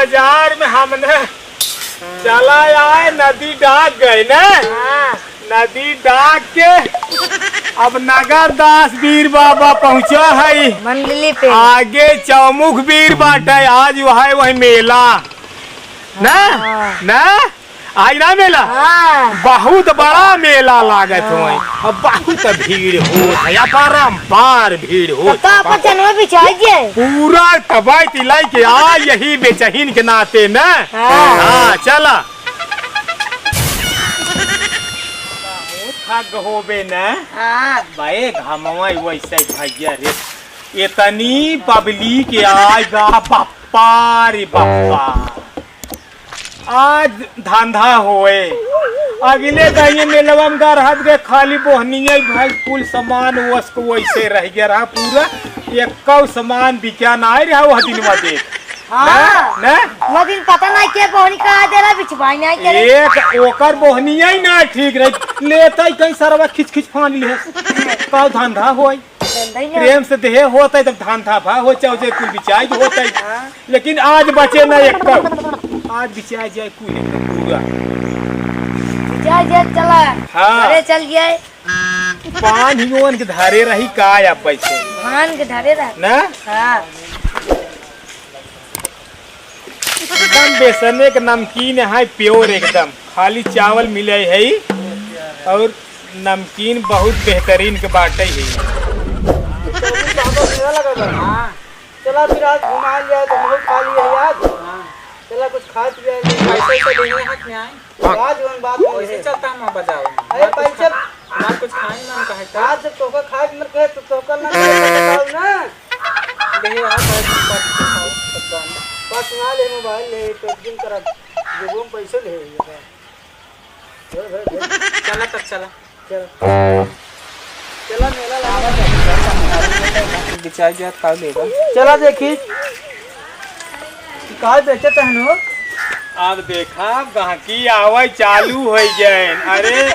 बाजार में हमने चला आए, नदी डाक गए ना। नदी डाक के अब नगर दास वीर बाबा पहुँचा है मंडली पे। आगे चौमुख वीर बाटे। आज वही मेला ना ना आज ना मेला बहुत बड़ा मेला लागत हो। अब बहुत भीड़ हो, परम्पार भीड़ हो। पूरा तबाई तिलाई के आ यही बेचहीन के नाते न। हाँ चला थक होबे न भाई घमवा वैसे भैया रे। इतनी पब्लिक आएगा बाप्पा रे बाप्पा। आज धंधा होए अगले दही मेलवा में रहत गए खाली बोहनिया भाई कुल सामान वस्क वैसे रह गया रहा। पूरा एक सामान बिका ना रहा वो दिनवा देख। वो दिन पता नहीं के बोहनी कहा दे रहा बिछवाई नहीं करे। एक ओकर बोहनिया ही ना ठीक रही लेता कहीं सरवा खिच खिच फान ले का धंधा होई। प्रेम से देह होता है तब धंधा भा हो चाहे कुल बिचाई होता है। लेकिन आज बचे ना एक आज बिचाई जाए कुल पूरा चला। हाँ अरे चल गए पान हियोन के धारे रही का या पैसे पान के धारे रह ना। हाँ एकदम बेसने के नमकीन है प्योर एकदम। खाली चावल मिले है और नमकीन बहुत बेहतरीन के बाटे है। चला फिर आज घुमा लिया तो बहुत खा लिया याद। चला कुछ खा पिया पैसे से देने हक में आए आज वन बात वैसे चलता हम बजाओ। अरे पैसे ना कुछ खाने ना कहे तो आज तो का खा मत कहे तो का ना बताओ ना। देहे आ पास ना ले मोबाइल ले तो दिन करा जेबों पैसे ले चला तक चला चल चला मेला लगा बिचाई जात का लेगा। चला देखी का बेचत हनो। अब देखा गहकी आवे चालू हो गए। अरे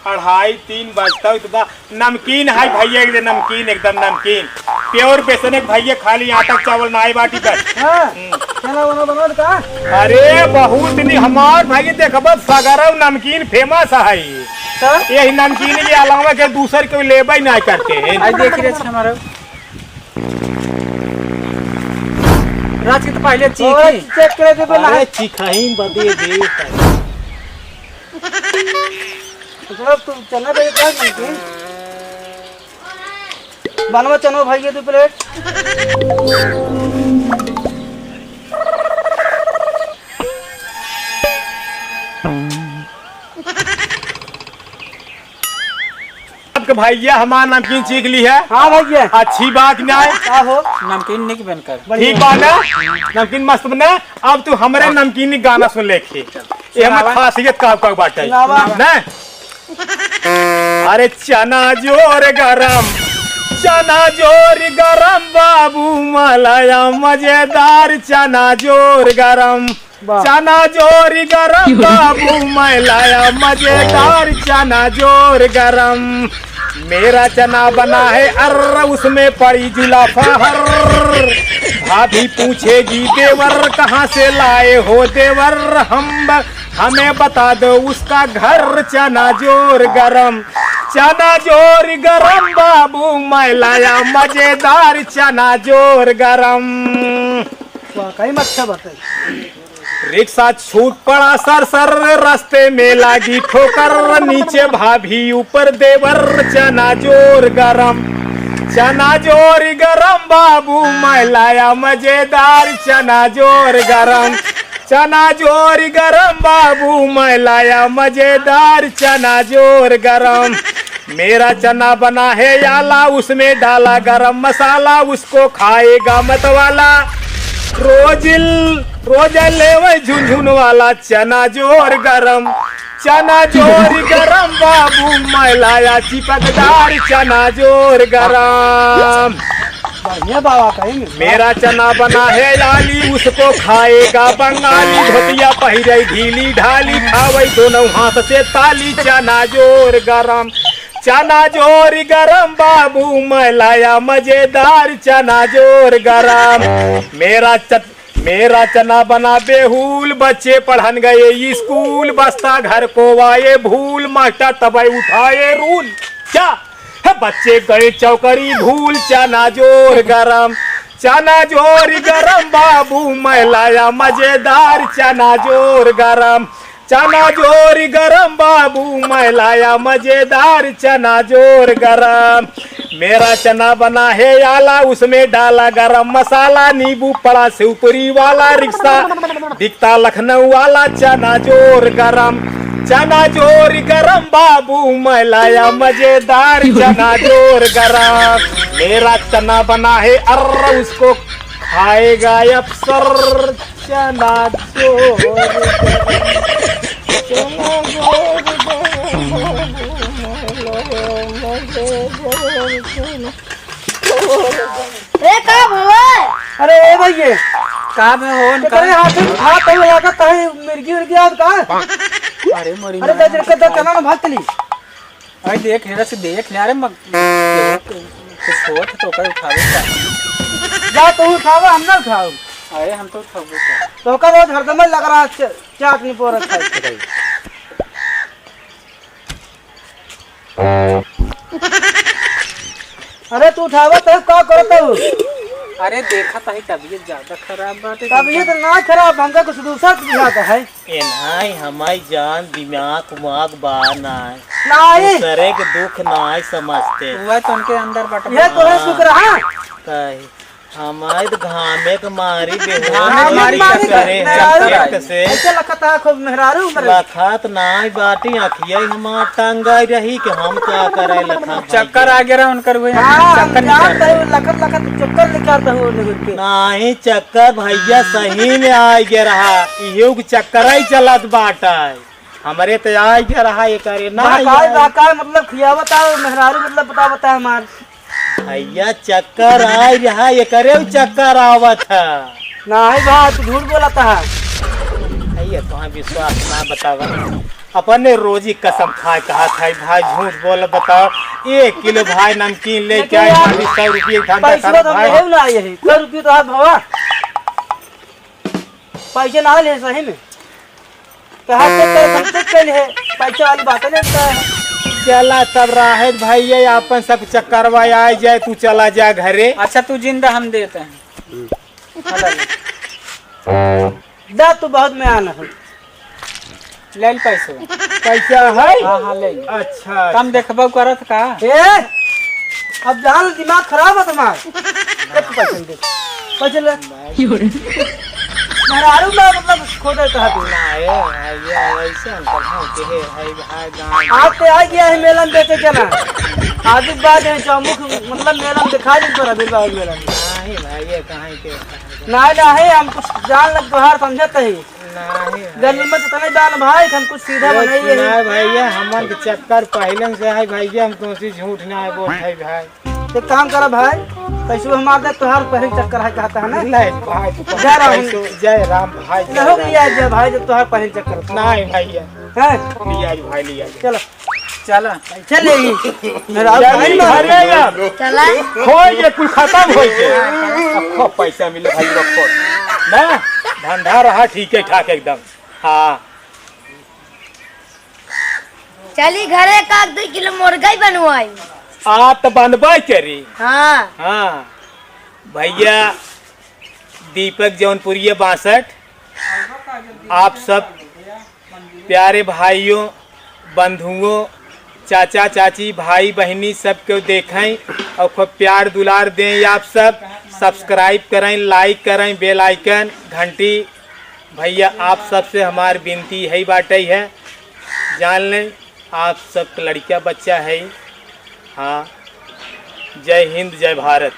2:30-3 बजता तो नमकीन है भैया एकदम नमकीन एकदम नमकीन प्योर बेसन भैया। खाली आटा चावल नाई बाटी पर। चला वो बना का। अरे बहुत नहीं हमार भाई देखब सगरव नमकीन फेमस है। यही नमकीन के अलावा के दूसर कोई लेबे नहीं करते हैं। आज देख रहे थे हमारा रात के तो पहले चेक करे दे बोला अरे चिखाइन बदे दे मतलब तू चना दे क्या नमकीन बनवा चनो भाई के 2 प्लेट। भैया हमारा नमकीन चीख ली है। हाँ भैया अच्छी बात ना है। क्या हो नमकीन नहीं बनकर ठीक बात है नमकीन मस्त बना। अब तू हमारे नमकीन गाना सुन ले ये हम खासियत का बात है ना। अरे चना जोर गरम बाबू मलाया मजेदार चना जोर गरम। चना जोर गरम बाबू मलाया मजेदार चना जोर गरम। मेरा चना बना है अर्र उसमें पड़ी जुलाफा हर। भाभी पूछेगी देवर कहाँ से लाए हो देवर हमें बता दो उसका घर। चना जोर गरम बाबू मैं लाया मजेदार चना जोर गरम। वाकई में अच्छा बात है। रिक्शा छूट पड़ा सर रास्ते में लागी ठोकर। नीचे भाभी ऊपर देवर चना जोर गरम बाबू मैं लाया मजेदार चना जोर गरम बाबू मैं लाया मजेदार चना जोर गरम। मेरा चना बना है आला उसमें डाला गरम मसाला उसको खाएगा मतवाला। रोज ले झुनझुन वाला चना जोर गरम बाबू मैं लाया चिपकदार चना जोर गरम। बढ़िया बाबा कहेंगे। मेरा चना बना है लाली उसको खाएगा बंगाली। धोतिया पहिरे ढीली ढाली खावे दोनों हाथ से ताली। चना जोर गरम बाबू मैं लाया मजेदार चना जोर गरम। मेरा मेरा चना बना बेहूल, बच्चे पढ़न गए स्कूल, बस्ता घर को आए भूल, मास्टर तबे उठाए रूल। क्या है बच्चे गए चौकड़ी धूल, चना जोर गरम, चना जोर गरम बाबू मैं लाया मजेदार चना जोर गरम, चना जोर गरम बाबू मैं लाया मजेदार चना जोर गरम। मेरा चना बना है आला, उसमें डाला गरम मसाला, नींबू पड़ा शिवपुरी वाला, रिक्शा दिखता लखनऊ वाला, चना जोर गरम, चना जोर गरम बाबू मैं लाया मजेदार चना जोर गरम। मेरा चना बना है अर्र, उसको खाएगा अफसर, चना जोर ए का हुआ? अरे ए भैया कहाँ में हो अरे हाथ हाथ तो लगा ताहे मिर्गी उर्गी आद का। अरे मरी अरे दे के तो चना ना भाग चली। अरे देख हेरा से देख ले, अरे मग कुछ हो तो कर उठावे का। जा तू खावा हम ना खाओ। अरे हम तो उठावे का। तो का रोज हरदम लग रहा है चाटनी पोर खाए। अरे तू उठावा तो का करत हो? अरे देखा था तबीयत ज्यादा खराब बात है। तबीयत ना खराब, हमका कुछ दूसरा बुझाता है। एनाई हमारी जान दिमाग उमाग बार नाय नहीं सरे के दुख नाय समझते हुआ तो उनके अंदर बट ये तो है शुक्र है। कहे हमारे तो घामे के मारी बेहोश घामे मारी मारी करे मेहरारू चक्कर से ऐसे लखता है खूब मेहरारू मरे। लखत नाय बाटी अखिया हमार टंगाई रही कि हम क्या करे लखा चक्कर आ गया उनकर हुए हां चक्कर जानता निकाल हूं लखत लखत चक्कर निकालता हूं निकल के। नहीं चक्कर भैया सही में आ गया रहा इहो के चक्कर ही चलत बाटा हमारे तो आ गया रहा ये करे ना बाकाय मतलब खियावत है मेहरारू मतलब बतावता है हमार भैया चक्कर आ रहा ये करे चक्कर आवत है नहीं भाई तू झूठ बोलता है। भैया तुम्हारा विश्वास ना बतावा अपने रोजी कसम खाए कहा था भाई झूठ बोल बताओ 1 किलो भाई नमकीन लेके आए 100 रुपये धंधा पैसे कर तो भाई है ना यही 100 रुपये तो है भवा पैसे ना ले सही में कहा से कर है पैसे वाली बात नहीं है। चला तब राहत भैया अपन सब चक्करवा आ जाए तू चला जा घरे। अच्छा तू जिंदा हम देते हैं। दा तू बहुत में आना है ले ले पैसे पैसा है हाँ हाँ ले ले। अच्छा कम देखबो करत का ए अब जान दिमाग खराब है तुम्हारा पैसे दे पैसे ले मेहरारू में मतलब खो देता है तू भैया ऐसे अंकल हो के है भाई गांव आप पे आ गया है मेला में बेचे चना आदि बात है चौमुख मतलब मेला में दिखा नहीं पड़ा बिल बाग मेला में नहीं भैया कहाँ के नहीं हम कुछ जान लग बाहर समझते ही नहीं गली में तो नहीं दान भाई हम कुछ सीधा बनाइए नहीं भैया हमन के चक्कर पहले से है भैया हम तुमसे झूठ ना है बोल है भाई एक काम करा भाई पैसे हमारे दे तुहार पहले चक्कर है कहता है ना नहीं भाई जय राम। जय राम भाई जय हो राम। लिया जय भाई जब तुहार पहले चक्कर नहीं भैया है लिया भाई लिया चलो चला चलेगी मेरा भाई अरे यार चला हो ये कुल खत्म हो गया अब खूब पैसा मिले भाई रखो ना धंधा रहा ठीक है ठाक एकदम। हाँ चली घरे का 2 किलो मुर्गा ही बनवाई। आप तो बनबा करी। हाँ हाँ भैया दीपक जौनपुरिया 62 आप सब प्यारे भाइयों बंधुओं चाचा चाची भाई बहनी सबको देखें और खूब प्यार दुलार दें। आप सब सब्सक्राइब करें लाइक करें बेल आइकन घंटी। भैया आप सबसे हमारी विनती है बाटे है जान लें आप सब लड़का बच्चा है। हाँ जय हिंद जय भारत।